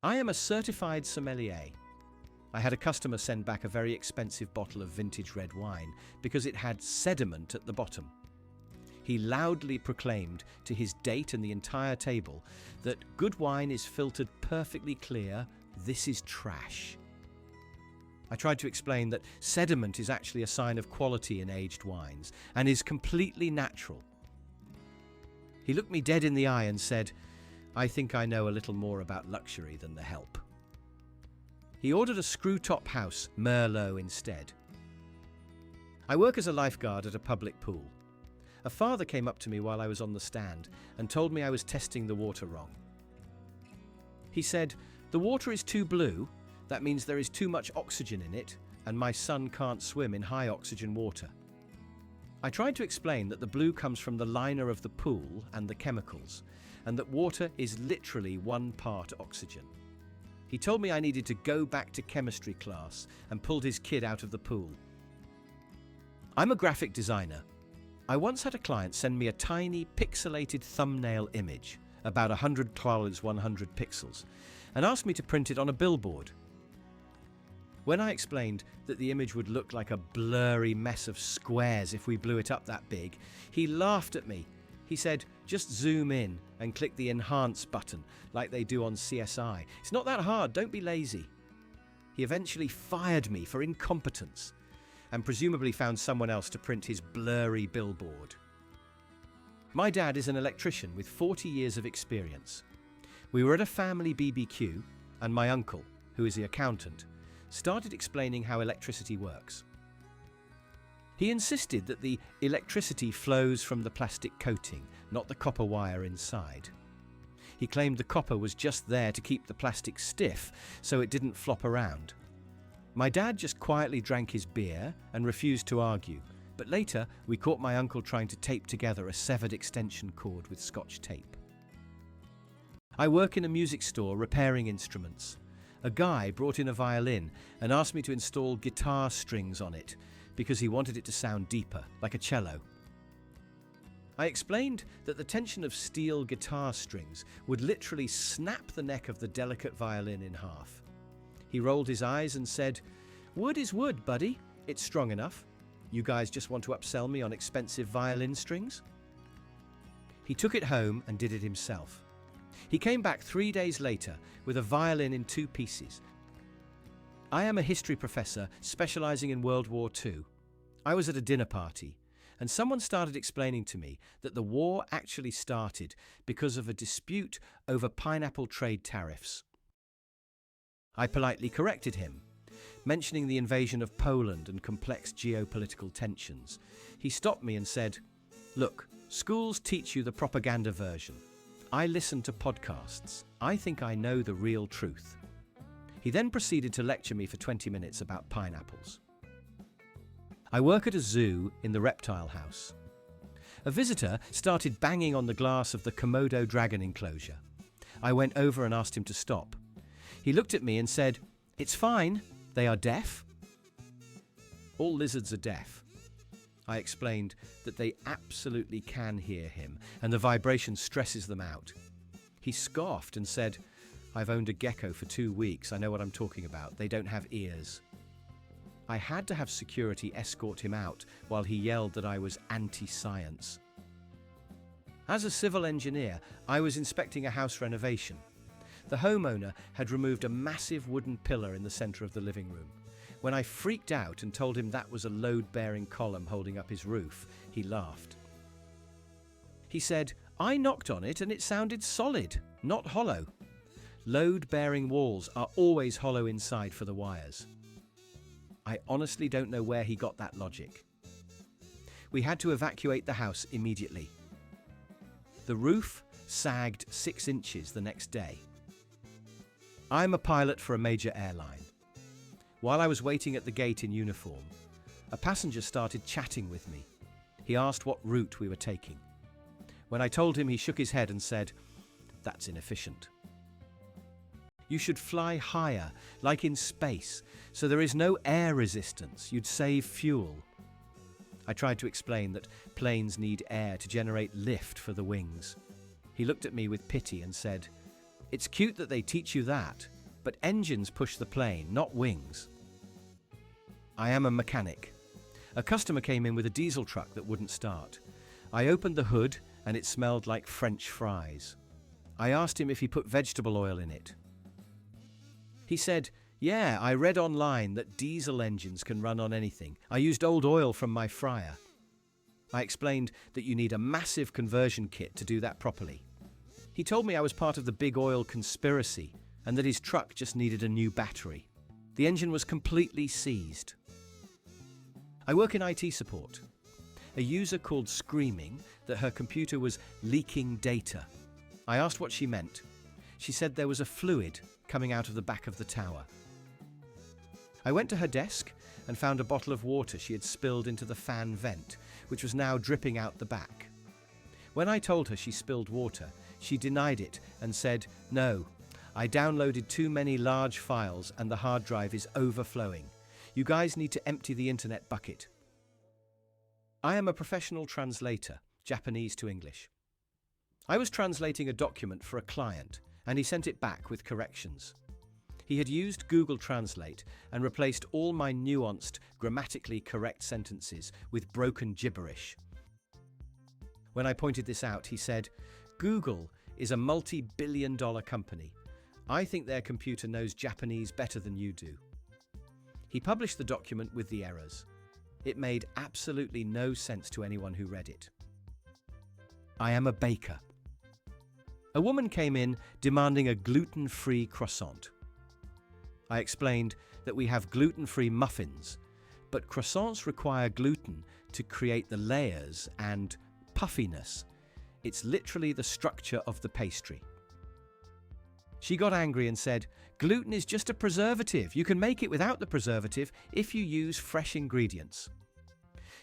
I am a certified sommelier. I had a customer send back a very expensive bottle of vintage red wine because it had sediment at the bottom. He loudly proclaimed to his date and the entire table that good wine is filtered perfectly clear, this is trash. I tried to explain that sediment is actually a sign of quality in aged wines and is completely natural. He looked me dead in the eye and said, I think I know a little more about luxury than the help. He ordered a screw-top house, Merlot, instead. I work as a lifeguard at a public pool. A father came up to me while I was on the stand and told me I was testing the water wrong. He said, the water is too blue, that means there is too much oxygen in it, and my son can't swim in high oxygen water. I tried to explain that the blue comes from the liner of the pool and the chemicals, and that water is literally 1 part oxygen. He told me I needed to go back to chemistry class and pulled his kid out of the pool. I'm a graphic designer. I once had a client send me a tiny pixelated thumbnail image, about 100 x 100 pixels, and asked me to print it on a billboard. When I explained that the image would look like a blurry mess of squares if we blew it up that big, he laughed at me. He said, just zoom in and click the enhance button like they do on CSI. It's not that hard, don't be lazy. He eventually fired me for incompetence and presumably found someone else to print his blurry billboard. My dad is an electrician with 40 years of experience. We were at a family BBQ and my uncle, who is the accountant, started explaining how electricity works. He insisted that the electricity flows from the plastic coating, not the copper wire inside. He claimed the copper was just there to keep the plastic stiff so it didn't flop around. My dad just quietly drank his beer and refused to argue, but later we caught my uncle trying to tape together a severed extension cord with Scotch tape. I work in a music store repairing instruments. A guy brought in a violin and asked me to install guitar strings on it because he wanted it to sound deeper, like a cello. I explained that the tension of steel guitar strings would literally snap the neck of the delicate violin in half. He rolled his eyes and said, "Wood is wood, buddy. It's strong enough. You guys just want to upsell me on expensive violin strings?" He took it home and did it himself. He came back 3 days later with a violin in 2 pieces. I am a history professor specializing in World War II. I was at a dinner party, and someone started explaining to me that the war actually started because of a dispute over pineapple trade tariffs. I politely corrected him, mentioning the invasion of Poland and complex geopolitical tensions. He stopped me and said, "Look, schools teach you the propaganda version. I listen to podcasts. I think I know the real truth." He then proceeded to lecture me for 20 minutes about pineapples. I work at a zoo in the reptile house. A visitor started banging on the glass of the Komodo dragon enclosure. I went over and asked him to stop. He looked at me and said, "It's fine, they are deaf." All lizards are deaf. I explained that they absolutely can hear him and the vibration stresses them out. He scoffed and said, "I've owned a gecko for 2 weeks, I know what I'm talking about, they don't have ears." I had to have security escort him out while he yelled that I was anti-science. As a civil engineer, I was inspecting a house renovation. The homeowner had removed a massive wooden pillar in the center of the living room. When I freaked out and told him that was a load-bearing column holding up his roof, he laughed. He said, "I knocked on it and it sounded solid, not hollow. Load-bearing walls are always hollow inside for the wires." I honestly don't know where he got that logic. We had to evacuate the house immediately. The roof sagged 6 inches the next day. I'm a pilot for a major airline. While I was waiting at the gate in uniform, a passenger started chatting with me. He asked what route we were taking. When I told him, he shook his head and said, "That's inefficient. You should fly higher, like in space, so there is no air resistance. You'd save fuel." I tried to explain that planes need air to generate lift for the wings. He looked at me with pity and said, It's cute that they teach you that, but engines push the plane, not wings. I am a mechanic. A customer came in with a diesel truck that wouldn't start. I opened the hood and it smelled like French fries. I asked him if he put vegetable oil in it. He said, "Yeah, I read online that diesel engines can run on anything. I used old oil from my fryer." I explained that you need a massive conversion kit to do that properly. He told me I was part of the big oil conspiracy and that his truck just needed a new battery. The engine was completely seized. I work in IT support. A user called screaming that her computer was leaking data. I asked what she meant. She said there was a fluid coming out of the back of the tower. I went to her desk and found a bottle of water she had spilled into the fan vent, which was now dripping out the back. When I told her she spilled water, she denied it and said, "No, I downloaded too many large files and the hard drive is overflowing. You guys need to empty the internet bucket." I am a professional translator, Japanese to English. I was translating a document for a client and he sent it back with corrections. He had used Google Translate and replaced all my nuanced, grammatically correct sentences with broken gibberish. When I pointed this out, he said, "Google is a multi-billion-dollar company. I think their computer knows Japanese better than you do." He published the document with the errors. It made absolutely no sense to anyone who read it. I am a baker. A woman came in demanding a gluten-free croissant. I explained that we have gluten-free muffins, but croissants require gluten to create the layers and puffiness. It's literally the structure of the pastry. She got angry and said, "Gluten is just a preservative. You can make it without the preservative if you use fresh ingredients."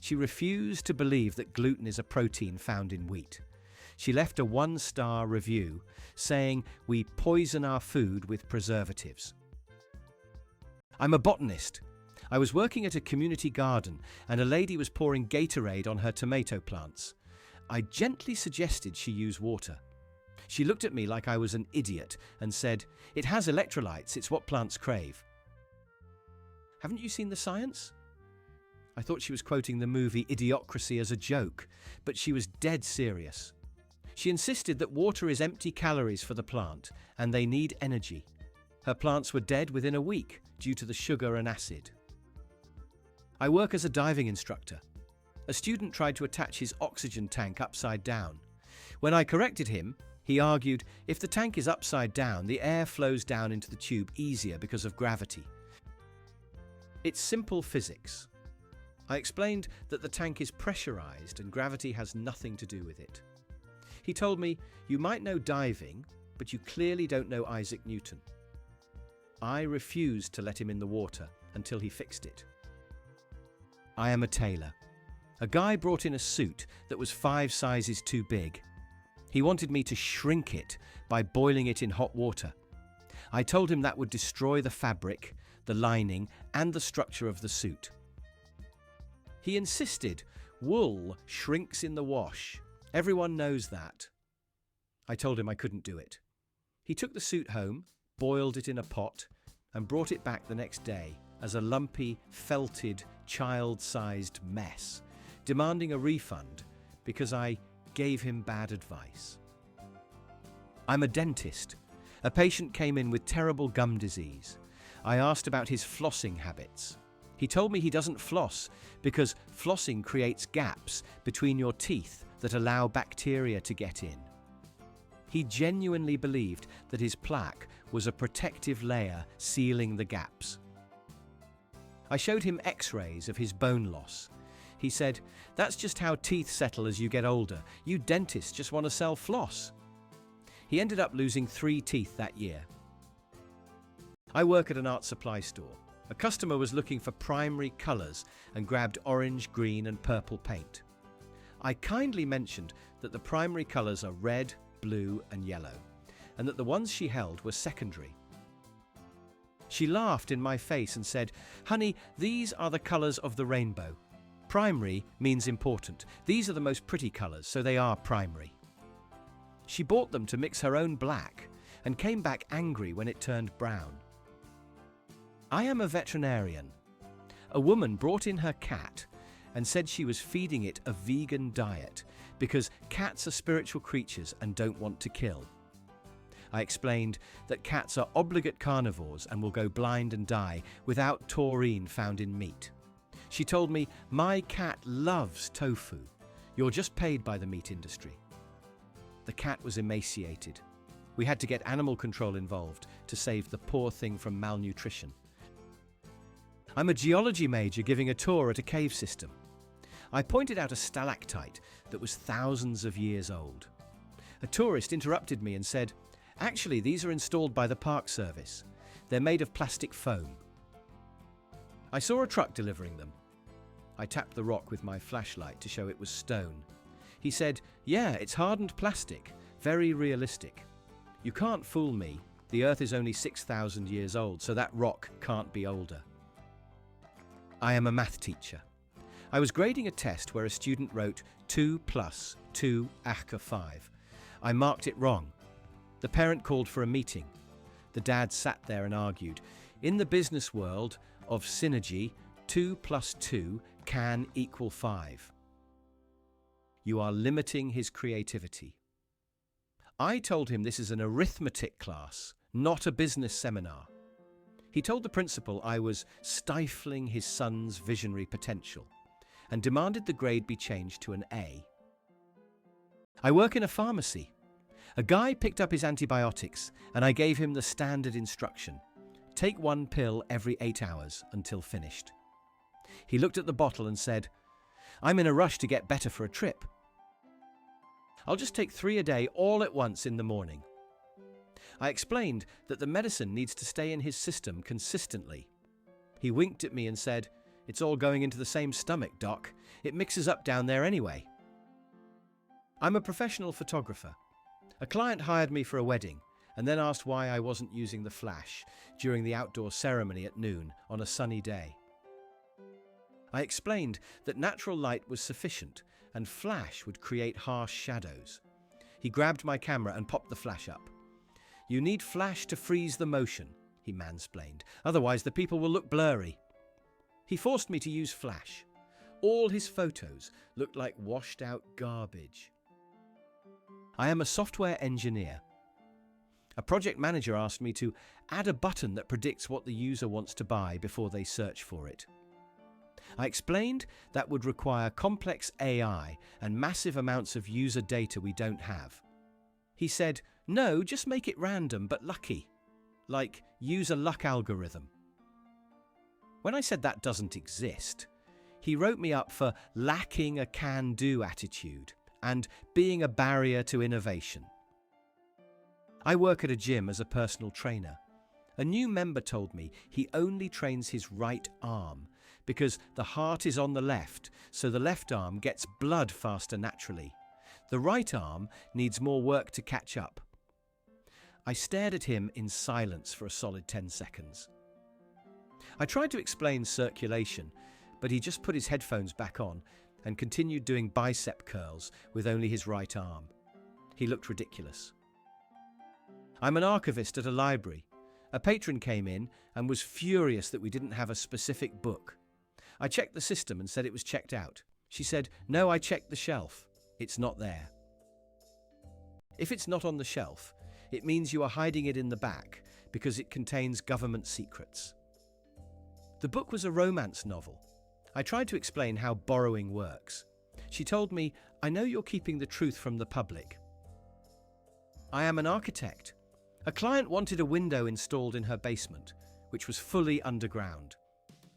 She refused to believe that gluten is a protein found in wheat. She left a 1-star review saying we poison our food with preservatives. I'm a botanist. I was working at a community garden and a lady was pouring Gatorade on her tomato plants. I gently suggested she use water. She looked at me like I was an idiot and said, "It has electrolytes, it's what plants crave." Haven't you seen the science? I thought she was quoting the movie Idiocracy as a joke, but she was dead serious. She insisted that water is empty calories for the plant and they need energy. Her plants were dead within a week due to the sugar and acid. I work as a diving instructor. A student tried to attach his oxygen tank upside down. When I corrected him, he argued if the tank is upside down, the air flows down into the tube easier because of gravity. It's simple physics. I explained that the tank is pressurized and gravity has nothing to do with it. He told me, "You might know diving, but you clearly don't know Isaac Newton." I refused to let him in the water until he fixed it. I am a tailor. A guy brought in a suit that was 5 sizes too big. He wanted me to shrink it by boiling it in hot water. I told him that would destroy the fabric, the lining, and the structure of the suit. He insisted wool shrinks in the wash. Everyone knows that. I told him I couldn't do it. He took the suit home, boiled it in a pot, and brought it back the next day as a lumpy, felted, child-sized mess, demanding a refund because I gave him bad advice. I'm a dentist. A patient came in with terrible gum disease. I asked about his flossing habits. He told me he doesn't floss because flossing creates gaps between your teeth that allow bacteria to get in. He genuinely believed that his plaque was a protective layer sealing the gaps. I showed him x-rays of his bone loss. He said, "That's just how teeth settle as you get older. You dentists just want to sell floss." He ended up losing 3 teeth that year. I work at an art supply store. A customer was looking for primary colours and grabbed orange, green and purple paint. I kindly mentioned that the primary colours are red, blue and yellow, and that the ones she held were secondary. She laughed in my face and said, "Honey, these are the colours of the rainbow. Primary means important. These are the most pretty colours, so they are primary." She bought them to mix her own black and came back angry when it turned brown. I am a veterinarian. A woman brought in her cat and said she was feeding it a vegan diet because cats are spiritual creatures and don't want to kill. I explained that cats are obligate carnivores and will go blind and die without taurine found in meat. She told me, "My cat loves tofu. You're just paid by the meat industry." The cat was emaciated. We had to get animal control involved to save the poor thing from malnutrition. I'm a geology major giving a tour at a cave system. I pointed out a stalactite that was thousands of years old. A tourist interrupted me and said, "Actually, these are installed by the Park Service. They're made of plastic foam." I saw a truck delivering them. I tapped the rock with my flashlight to show it was stone. He said, "Yeah, it's hardened plastic, very realistic. You can't fool me. The Earth is only 6,000 years old, so that rock can't be older." I am a math teacher. I was grading a test where a student wrote 2 + 2 = 5. I marked it wrong. The parent called for a meeting. The dad sat there and argued, "In the business world of synergy, 2 + 2 can equal 5. You are limiting his creativity. I told him this is an arithmetic class, not a business seminar. He told the principal I was stifling his son's visionary potential and demanded the grade be changed to an A. I work in a pharmacy. A guy picked up his antibiotics and I gave him the standard instruction: take 1 pill every 8 hours until finished. He looked at the bottle and said, "I'm in a rush to get better for a trip. I'll just take 3 a day all at once in the morning." I explained that the medicine needs to stay in his system consistently. He winked at me and said, "It's all going into the same stomach, Doc. It mixes up down there anyway." I'm a professional photographer. A client hired me for a wedding and then asked why I wasn't using the flash during the outdoor ceremony at noon on a sunny day. I explained that natural light was sufficient and flash would create harsh shadows. He grabbed my camera and popped the flash up. "You need flash to freeze the motion," he mansplained, "otherwise the people will look blurry." He forced me to use flash. All his photos looked like washed out garbage. I am a software engineer. A project manager asked me to add a button that predicts what the user wants to buy before they search for it. I explained that would require complex AI and massive amounts of user data we don't have. He said, "No, just make it random but lucky. Like, use a luck algorithm." When I said that doesn't exist, he wrote me up for lacking a can-do attitude and being a barrier to innovation. I work at a gym as a personal trainer. A new member told me he only trains his right arm because the heart is on the left, so the left arm gets blood faster naturally. The right arm needs more work to catch up. I stared at him in silence for a solid 10 seconds. I tried to explain circulation, but he just put his headphones back on and continued doing bicep curls with only his right arm. He looked ridiculous. I'm an archivist at a library. A patron came in and was furious that we didn't have a specific book. I checked the system and said it was checked out. She said, "No, I checked the shelf. It's not there." If it's not on the shelf, it means you are hiding it in the back because it contains government secrets. The book was a romance novel. I tried to explain how borrowing works. She told me, "I know you're keeping the truth from the public." I am an architect. A client wanted a window installed in her basement, which was fully underground.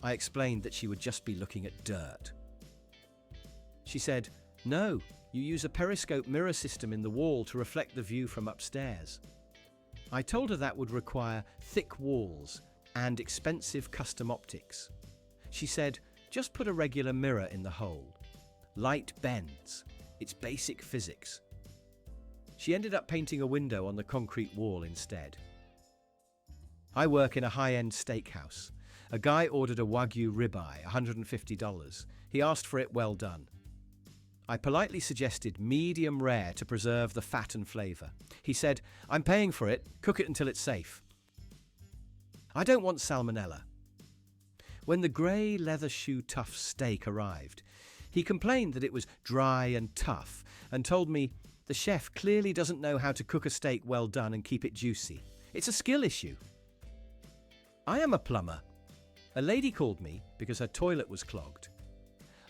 I explained that she would just be looking at dirt. She said, "No, you use a periscope mirror system in the wall to reflect the view from upstairs." I told her that would require thick walls and expensive custom optics. She said, "Just put a regular mirror in the hole. Light bends. It's basic physics." She ended up painting a window on the concrete wall instead. I work in a high-end steakhouse. A guy ordered a Wagyu ribeye, $150. He asked for it well done. I politely suggested medium rare to preserve the fat and flavour. He said, "I'm paying for it, cook it until it's safe." I don't want salmonella. When the grey leather shoe tough steak arrived, he complained that it was dry and tough and told me the chef clearly doesn't know how to cook a steak well done and keep it juicy. It's a skill issue. I am a plumber. A lady called me because her toilet was clogged.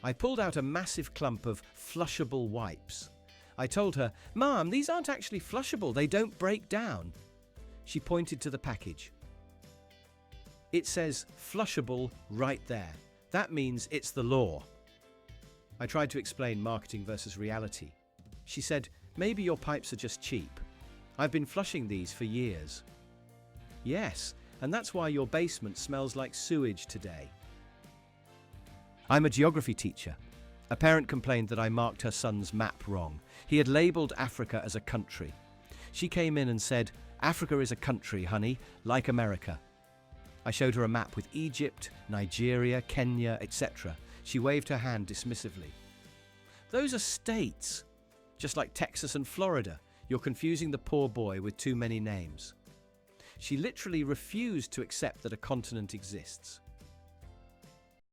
I pulled out a massive clump of flushable wipes. I told her, "Ma'am, these aren't actually flushable, they don't break down." She pointed to the package. It says flushable right there. That means it's the law. I tried to explain marketing versus reality. She said, "Maybe your pipes are just cheap. I've been flushing these for years." Yes, and that's why your basement smells like sewage today. I'm a geography teacher. A parent complained that I marked her son's map wrong. He had labelled Africa as a country. She came in and said, "Africa is a country, honey, like America." I showed her a map with Egypt, Nigeria, Kenya, etc. She waved her hand dismissively. "Those are states, just like Texas and Florida. You're confusing the poor boy with too many names." She literally refused to accept that a continent exists.